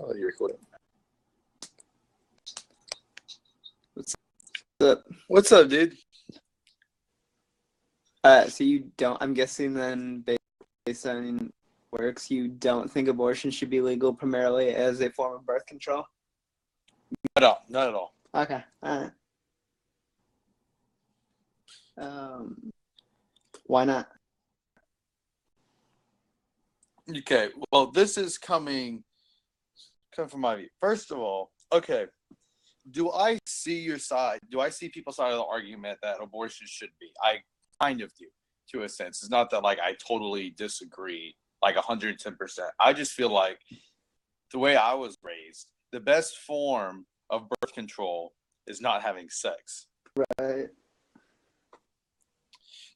Oh, you're recording. What's up? What's up, dude? So you don't, I'm guessing then, based on works, you don't think abortion should be legal primarily as a form of birth control? Not at all. Okay. Why not? Okay, well, this is coming from my view. First of all, okay, do I see your side? Do I see people's side of the argument that abortion should be? I kind of do, to a sense. It's not that, like, I totally disagree, like, 110%. I just feel like the way I was raised, the best form of birth control is not having sex. Right.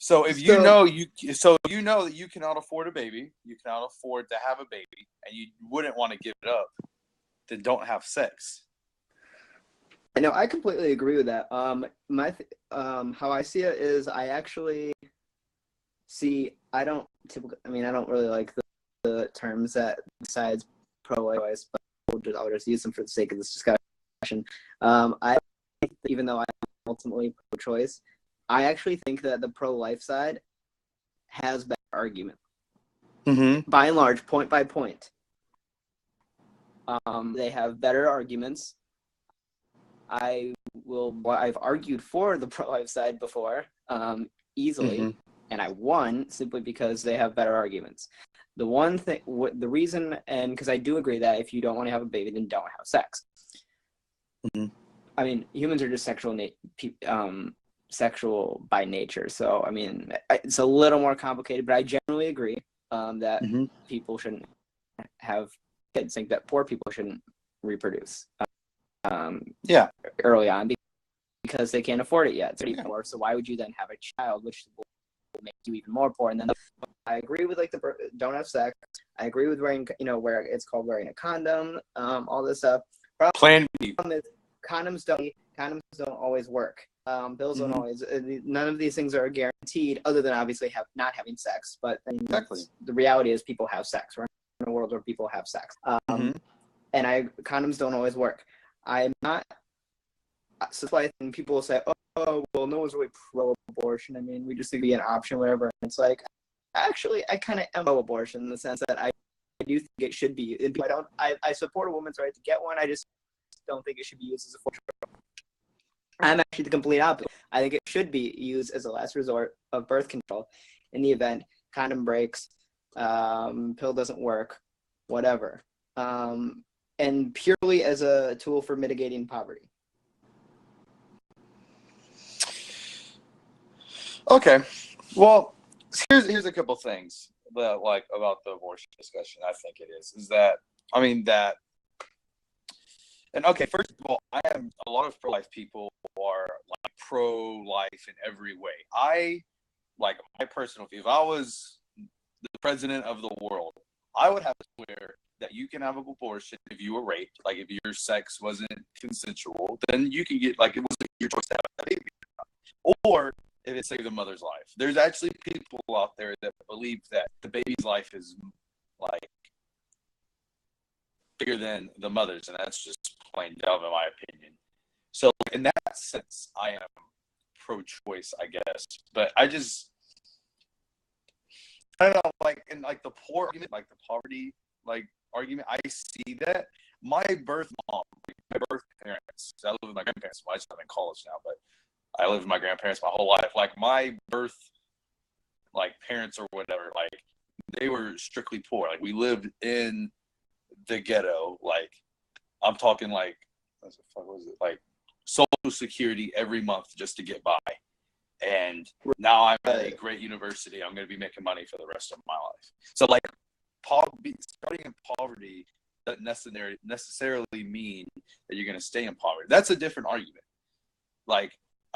So if you know that you cannot afford a baby, you cannot afford to have a baby, and you wouldn't want to give it up, then don't have sex. No, I completely agree with that. How I see it is I actually see, I don't really like the terms that besides pro-life, but I'll just use them for the sake of this discussion. I think that even though I'm ultimately pro-choice, I actually think that the pro-life side has better argument. Mm-hmm. By and large, point by point. They have better arguments. I've argued for the pro-life side before, easily, and I won simply because they have better arguments. The one thing, the reason, and because I do agree that if you don't want to have a baby, then don't have sex. Mm-hmm. I mean, humans are just sexual by nature, so I mean, it's a little more complicated, but I generally agree that people shouldn't have kids. Think that poor people shouldn't reproduce. Early on because they can't afford it yet. It's pretty poor. So why would you then have a child, which will make you even more poor? And then I agree with don't have sex. I agree with wearing, where it's called wearing a condom, all this stuff. Plan B. Condoms don't always work. Pills don't always. None of these things are guaranteed, other than obviously not having sex. But exactly, the reality is people have sex. We're in a world where people have sex, and condoms don't always work. I'm not. So that's why I think people will say, "Oh, well, no one's really pro-abortion. I mean, we just think it'd be an option, whatever." And it's like, actually, I kind of am pro-abortion in the sense that I do think it should be. I support a woman's right to get one. I just don't think it should be used as a form of control. I'm actually the complete opposite. I think it should be used as a last resort of birth control in the event condom breaks, pill doesn't work, whatever, and purely as a tool for mitigating poverty. Okay, well, here's a couple things that about the abortion discussion. I think it is that and okay, first of all, I am a lot of pro-life people are like pro-life in every way. My personal view, if I was the president of the world, I would have to swear that you can have an abortion if you were raped, like if your sex wasn't consensual, then you can get, like, it wasn't your choice to have a baby, or if it saved the mother's life. There's actually people out there that believe that the baby's life is like bigger than the mother's, and that's just plain dumb in my opinion. So in that sense, I am pro-choice, I guess. But I don't know, like in like the poor argument, like the poverty argument, I see that. My birth mom, my birth parents, I live with my grandparents. Well, I'm in college now, but I lived with my grandparents my whole life. Like my birth, parents or whatever, they were strictly poor. Like we lived in the ghetto. Like I'm talking what was it? Like Social Security every month just to get by. And now I'm at a great university. I'm going to be making money for the rest of my life. So starting in poverty doesn't necessarily mean that you're going to stay in poverty. That's a different argument. Do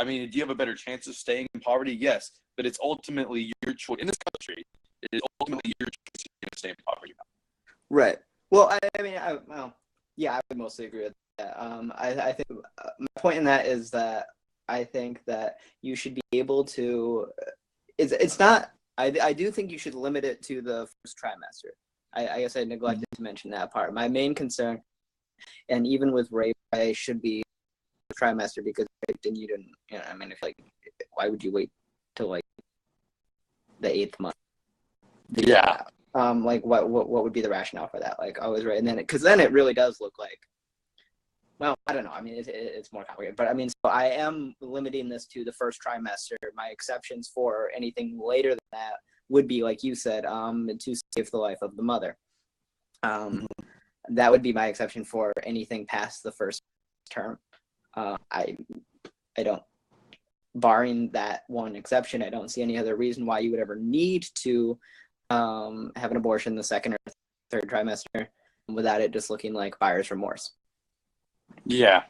you have a better chance of staying in poverty? Yes, but it's ultimately your choice. In this country, it is ultimately your choice if you're going to stay in poverty. Right. Well, I would mostly agree with that. I think my point in that is that I think that you should be able to. It's not. I do think you should limit it to the first trimester. I guess I neglected to mention that part. My main concern And even with rape, I should be trimester because raped and you didn't. You know, I mean, if like, why would you wait till like the 8th month? Yeah. Like what would be the rationale for that? Like I was right, and then because then it really does look like. Well, I don't know. I mean, it's more complicated, but I mean, so I am limiting this to the first trimester. My exceptions for anything later than that would be, like you said, to save the life of the mother. That would be my exception for anything past the first term. I don't, barring that one exception, I don't see any other reason why you would ever need to have an abortion the second or third trimester without it just looking like buyer's remorse. Yeah.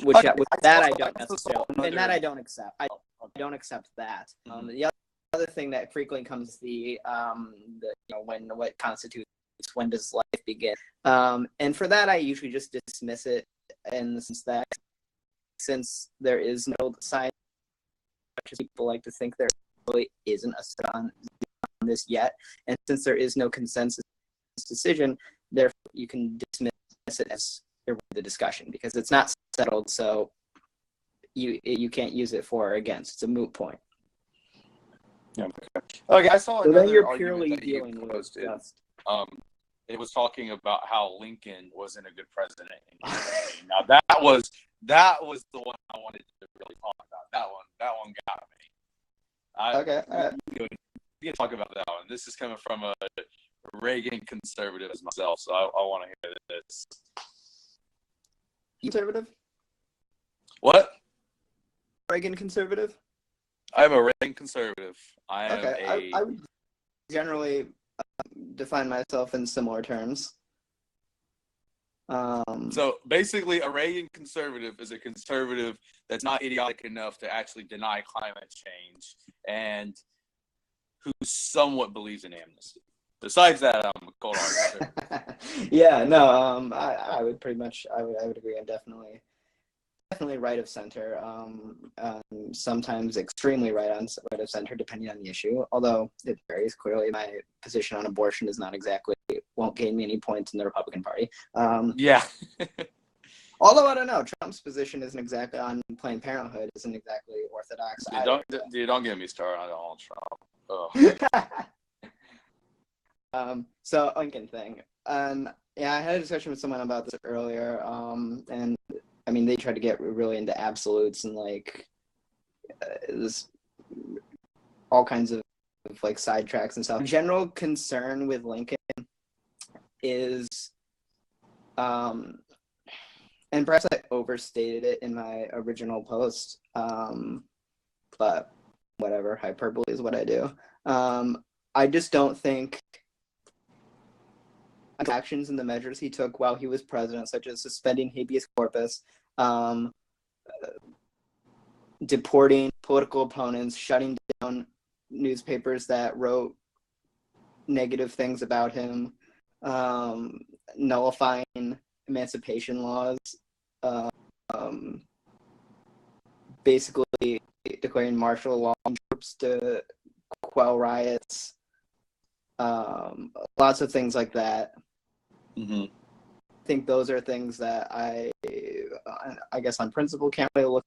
Which I don't necessarily, and that I don't accept. I don't accept that. The other thing that frequently comes when what constitutes when does life begin, and for that I usually just dismiss it in the sense that since there is no science, people like to think there really isn't a study on this yet, and since there is no consensus decision, therefore you can dismiss it as the discussion because it's not settled, so you can't use it for or against. It's a moot point. Yeah. Okay, I saw another then you're argument purely that you dealing posted. with It was talking about how Lincoln wasn't a good president. Now that was the one I wanted to really talk about. That one got me. Okay. We can talk about that one. This is coming from a Reagan conservative as myself, so I want to hear this. Conservative? What? Reagan conservative? I'm a Reagan conservative. I would generally define myself in similar terms. So basically, a Reagan conservative is a conservative that's not idiotic enough to actually deny climate change and who somewhat believes in amnesty. Besides that, I'm a cold hard conservative. Yeah, no, I would pretty much, I would agree. I'm definitely right of center. Sometimes extremely right of center, depending on the issue. Although it varies. Clearly, my position on abortion is not exactly, won't gain me any points in the Republican Party. Yeah. Although I don't know, Trump's position isn't exactly on Planned Parenthood isn't exactly orthodox. Don't get me started on Donald Trump. So Lincoln thing. Yeah, I had a discussion with someone about this earlier. And I mean, they tried to get really into absolutes and like this all kinds of like sidetracks and stuff. General concern with Lincoln is, and perhaps I overstated it in my original post, but whatever, hyperbole is what I do. I just don't think actions and the measures he took while he was president, such as suspending habeas corpus, deporting political opponents, shutting down newspapers that wrote negative things about him, nullifying emancipation laws, basically declaring martial law troops to quell riots, lots of things like that. Mm-hmm. I think those are things that I guess on principle can't really look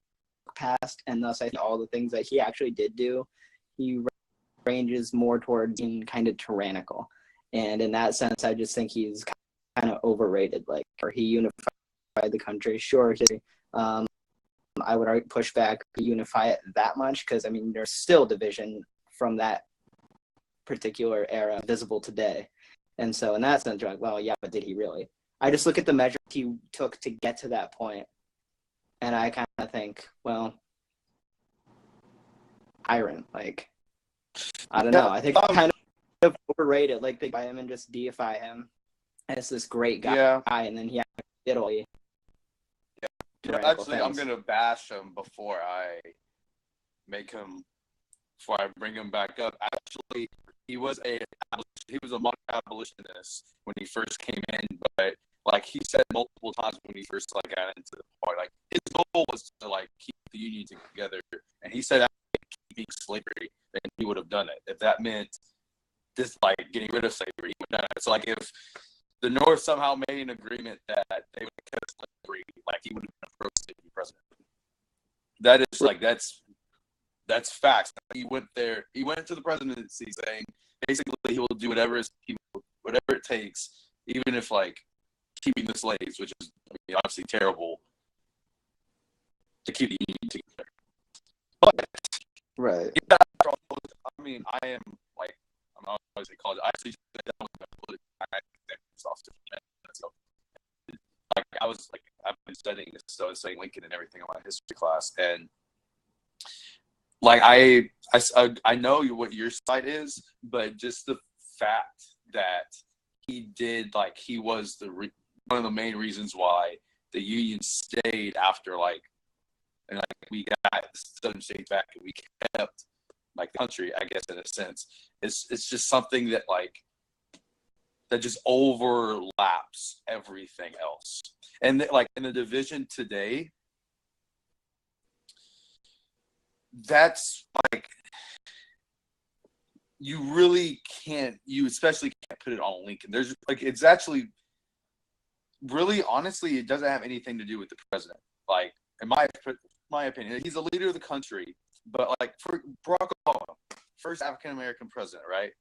past, and thus I think all the things that he actually did do, he ranges more towards being kind of tyrannical, and in that sense, I just think he's kind of overrated. Like, or he unified the country. Sure, I would push back to unify it that much because I mean there's still division from that particular era visible today. And so in that sense, you're like, well, yeah, but did he really? I just look at the measures he took to get to that point, and I kind of think, well, tyrant, like, I don't know. I think kind of overrated. Like, they buy him and just deify him as this great guy, and then he had Italy. Yeah. Actually, I'm going to bash him before I bring him back up. Actually, he was a modern abolitionist when he first came in, but like he said multiple times when he first like got into the party, like his goal was to like keep the Union together, and he said keeping slavery, then he would have done it. If that meant just like getting rid of slavery, he would have done it. So like if the North somehow made an agreement that they would have kept That is like that's facts. He went there. He went to the presidency saying basically he will do whatever it takes, even if like keeping the slaves, which is obviously terrible, to keep the union together. But right. yeah, I mean, I am like I'm not always say college. I actually like I was like I've been studying this, so I was studying Lincoln and everything in my history class, and like I know what your side is, but just the fact that he did like he was one of the main reasons why the Union stayed after like and like we got the Southern states back and we kept like the country, I guess in a sense. It's just something that like that just overlaps everything else. And like in the division today, that's like you really can't, you especially can't put it on Lincoln. There's like it's actually really honestly it doesn't have anything to do with the president. Like in my opinion, he's the leader of the country, but like for Barack Obama, first African American president, right?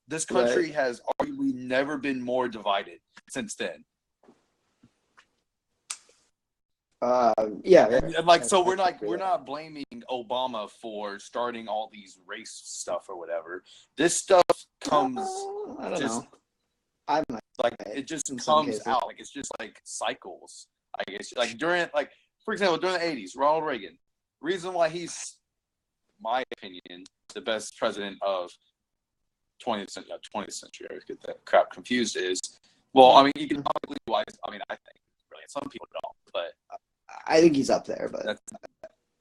This country has arguably never been more divided since then. Yeah. And like, so we're not blaming Obama for starting all these race stuff or whatever. This stuff comes. I don't know. I'm like it just comes out like it's just like cycles. I guess like during like for example during the 80s, Ronald Reagan. Reason why he's, my opinion, the best president of 20th century. I always get that crap confused. Is well, I mean economically wise. I mean I think really some people don't, but. I think he's up there, but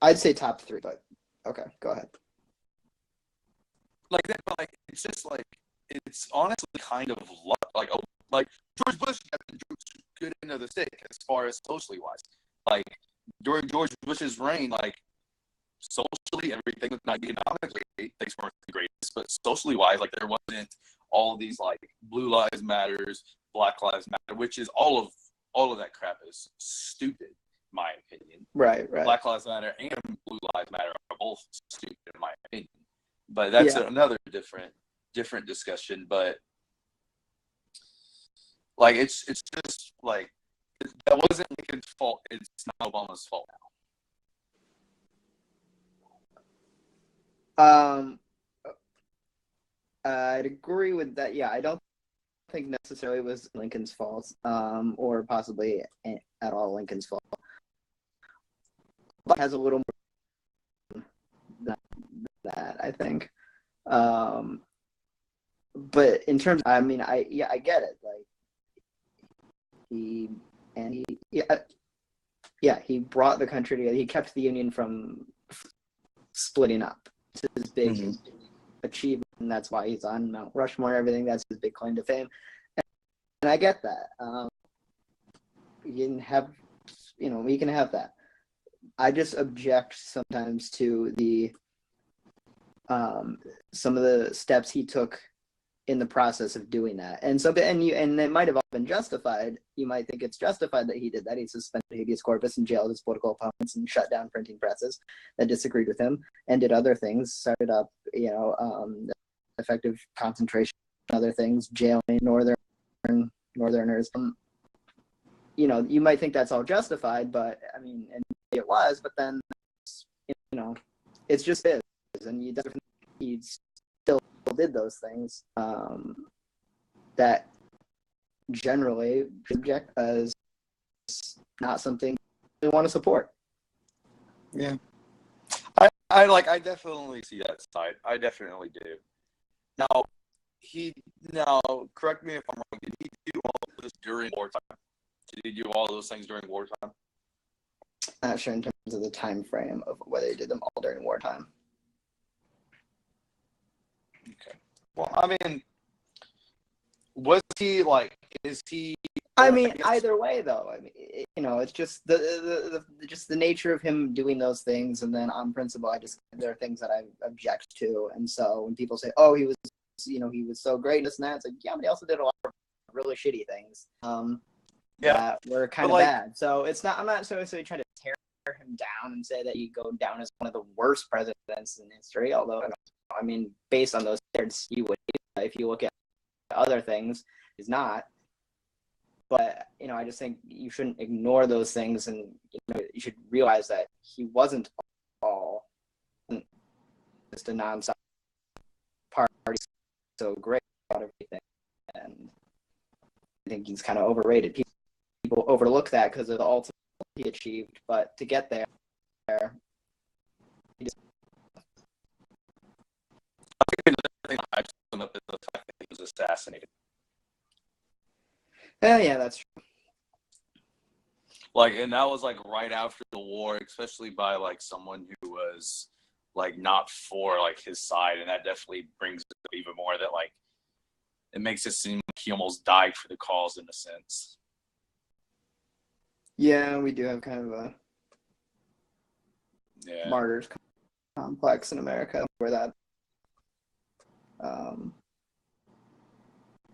I'd say top 3. But okay, go ahead. Like that, but like it's just like it's honestly kind of like George Bush got the good end of the stick as far as socially wise. Like during George Bush's reign, like socially everything was not economically things weren't the greatest, but socially wise, like there wasn't all of these like Blue Lives Matters, Black Lives Matter, which is all of that crap is stupid. My opinion. Right. Black Lives Matter and Blue Lives Matter are both stupid in my opinion. But that's another different discussion. But like it's just like that wasn't Lincoln's fault. It's not Obama's fault now. I'd agree with that. Yeah, I don't think necessarily it was Lincoln's fault, or possibly at all Lincoln's fault. But has a little more than that, I think. But in terms, I mean, I get it. Like he brought the country together. He kept the Union from splitting up. It's his big achievement, and that's why he's on Mount Rushmore and everything. That's his big claim to fame. And I get that. You can have that. I just object sometimes to the some of the steps he took in the process of doing that, and it might have all been justified. You might think it's justified that he did that. He suspended habeas corpus and jailed his political opponents and shut down printing presses that disagreed with him, and did other things. Started up, effective concentration, other things, jailing Northerners. You might think that's all justified, but I mean, and it was, but then, it's just his, and he still did those things that generally object as not something we want to support. Yeah, I definitely see that side. I definitely do. Now, correct me if I'm wrong. Did he do all of this during wartime? Did he do all those things during wartime? I'm not sure in terms of the time frame of whether he did them all during wartime. Okay. Well, I mean, was he like? Is he? I mean, either way, though. I mean, it's just the nature of him doing those things, and then on principle, there are things that I object to, and so when people say, "Oh, he was so great," and this and that, it's like, yeah, but he also did a lot of really shitty things. That were kind of bad. So it's not. I'm not necessarily trying to tear him down and say that he'd go down as one of the worst presidents in history. Although, I mean, based on those standards, you would. If you look at other things, he's not. But I just think you shouldn't ignore those things, and you should realize that he wasn't all just a nonstop party, so great about everything, and I think he's kind of overrated. People overlook that because of the ultimate he achieved, but to get there, he just... I think another thing I just is the fact that he was assassinated. Yeah, that's true. Like, and that was like right after the war, especially by like someone who was like not for like his side, and that definitely brings it up even more that like it makes it seem like he almost died for the cause in a sense. Yeah, we do have kind of a martyrs complex in America where that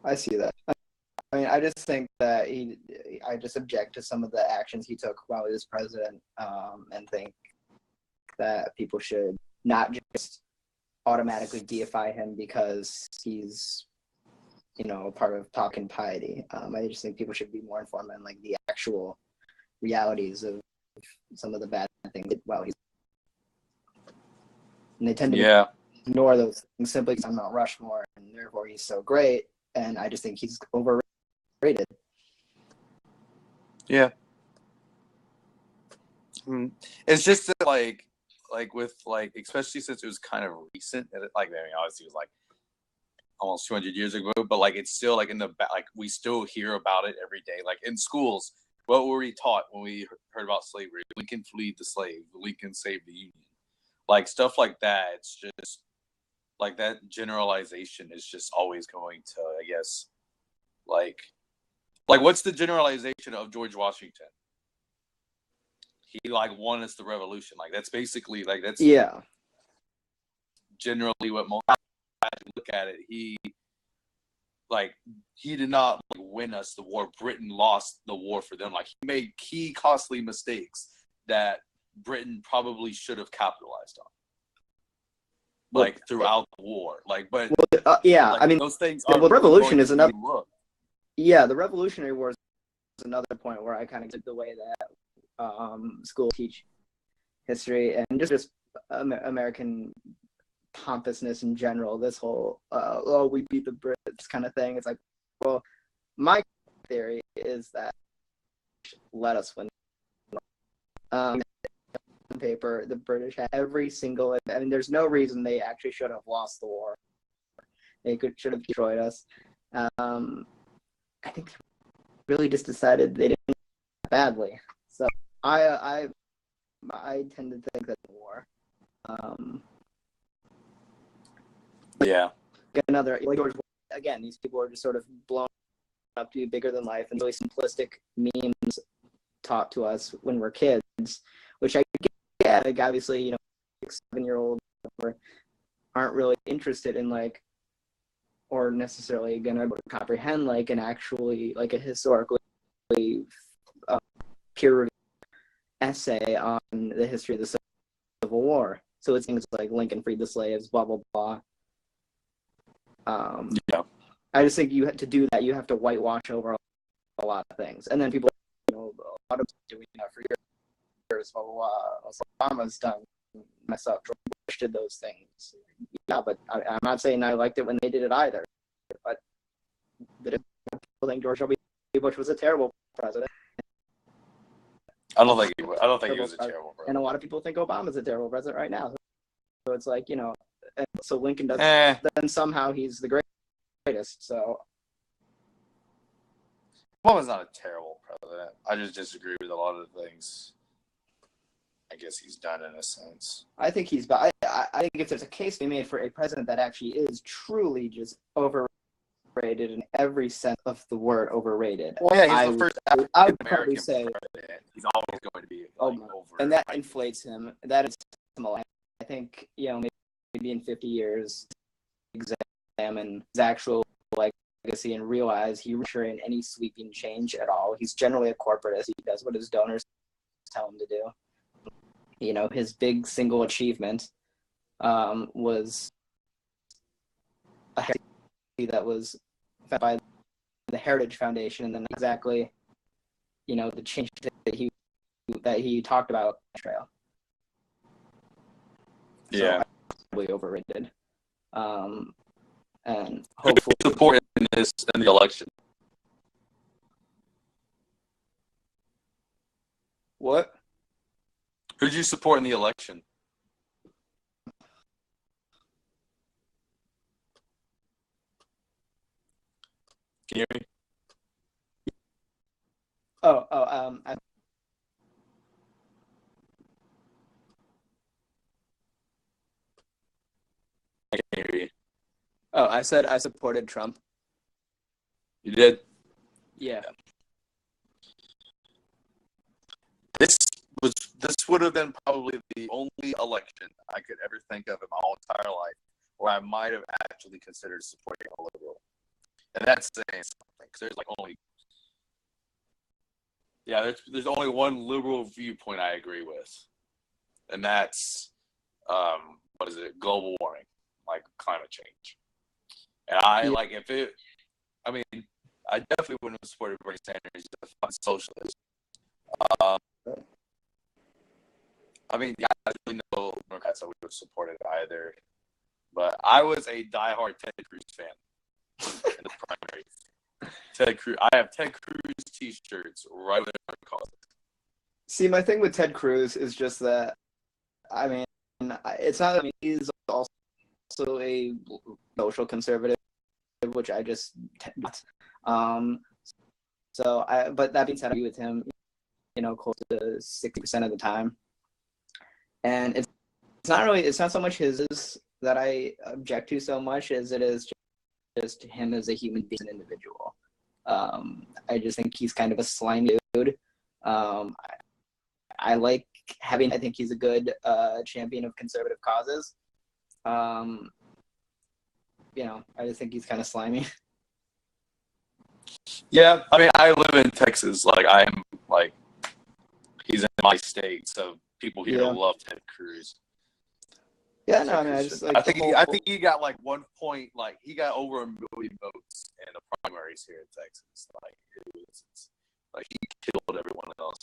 I see that. I mean, I just think that I just object to some of the actions he took while he was president, and think that people should not just automatically deify him because he's, part of talking piety. I just think people should be more informed on like the actual realities of some of the bad things while he's. And they tend to ignore those things simply because I'm Mount Rushmore, and therefore he's so great. And I just think he's overrated. Yeah. It's just that like with like, especially since it was kind of recent, like, I mean, obviously it was like almost 200 years ago, but like it's still like in the back, like we still hear about it every day. Like in schools, what were we taught when we heard about slavery? Lincoln freed the slave. Lincoln saved the Union. Like stuff like that. It's just like that generalization is just always going to, I guess, like what's the generalization of George Washington? He like won us the revolution. Like that's basically like that's generally what most look at it. He did not like win us the war. Britain lost the war for them. Like he made key costly mistakes that Britain probably should have capitalized on. Like throughout the war. Like but I mean those things the revolution is another look. Yeah, the Revolutionary War is another point where I kind of get the way that schools teach history and just American pompousness in general. This whole we beat the Brits kind of thing. It's like, well, my theory is that let us win. On paper, the British had every single. I mean, there's no reason they actually should have lost the war. They should have destroyed us. I think they really just decided they didn't badly. So I tend to think that the war. Another like George, again, these people are just sort of blown up to be bigger than life and really simplistic memes taught to us when we're kids, which I get. Like obviously, 7-year-olds aren't really interested in like, or necessarily gonna comprehend like an actually like a historically peer-reviewed essay on the history of the Civil War. So it's things like Lincoln freed the slaves, blah blah blah. I just think to do that, you have to whitewash over a lot of things, and then people, a lot of doing that for years. Obama's done mess up. George Bush did those things. Yeah, but I'm not saying I liked it when they did it either. But people think George W. Bush was a terrible president. I don't think he was a terrible president. And a lot of people think Obama's a terrible president right now. So it's like, and so Lincoln does. Then somehow he's the greatest. So Obama's not a terrible president. I just disagree with a lot of the things I guess he's done in a sense. I think he's. I think if there's a case to be made for a president that actually is truly just overrated in every sense of the word, overrated. Well, yeah, he's the first African American president. He's always going to be over. And that inflates him. That is similar. I think maybe in 50 years, examine his actual legacy and realize he wasn't in any sweeping change at all. He's generally a corporatist. He does what his donors tell him to do. you know, his big single achievement was a charity that was fed by the Heritage Foundation, and then exactly, you know, the change that he talked about trail. Yeah. So probably overrated. And hopefully support in the election. What? Who'd you support in the election? Can you hear me? I I can hear you. Oh, I said I supported Trump. You did? Yeah. This would have been probably the only election I could ever think of in my whole entire life where I might have actually considered supporting a liberal. And that's saying something, because there's only one liberal viewpoint I agree with, and that's global warming, like climate change. And I definitely wouldn't have supported Bernie Sanders as a socialist. I don't really know Democrats that we would have supported either, but I was a diehard Ted Cruz fan in the primary. Ted Cruz. I have Ted Cruz T-shirts right there in my closet. See, my thing with Ted Cruz is just that, I mean, it's not that he's also a social conservative, which I just but that being said, I agree with him, you know, close to 60% of the time. And it's not so much his that I object to so much as it is just him as a human being, an individual. I just think he's kind of a slimy dude. I think he's a good champion of conservative causes. You know, I just think he's kind of slimy. Yeah, I mean, I live in Texas. He's in my state, so people here love Ted Cruz. Yeah, no, I mean, I just like. I think he got like 1 point, like he got over 1 million votes in the primaries here in Texas. He killed everyone else.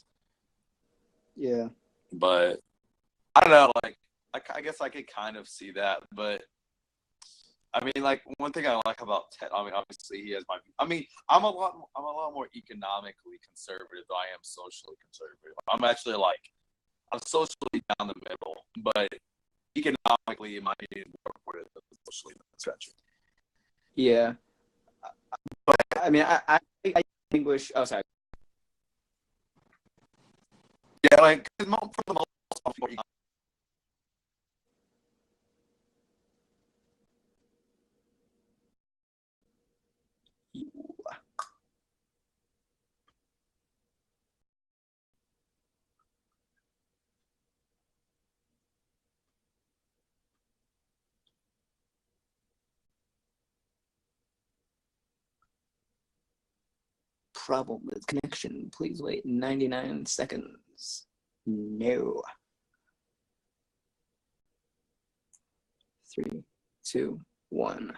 Yeah. But I don't know. I guess I could kind of see that, but I mean, like one thing I like about Ted. I mean, obviously he has I'm a lot more economically conservative than I am socially conservative. I'm actually I'm socially down the middle, but economically, it might be more than socially conservative. Yeah. But I mean, I distinguish. Oh, sorry. Yeah, like for the most part, Problem with connection. Please wait 99 seconds. No. 3, 2, 1.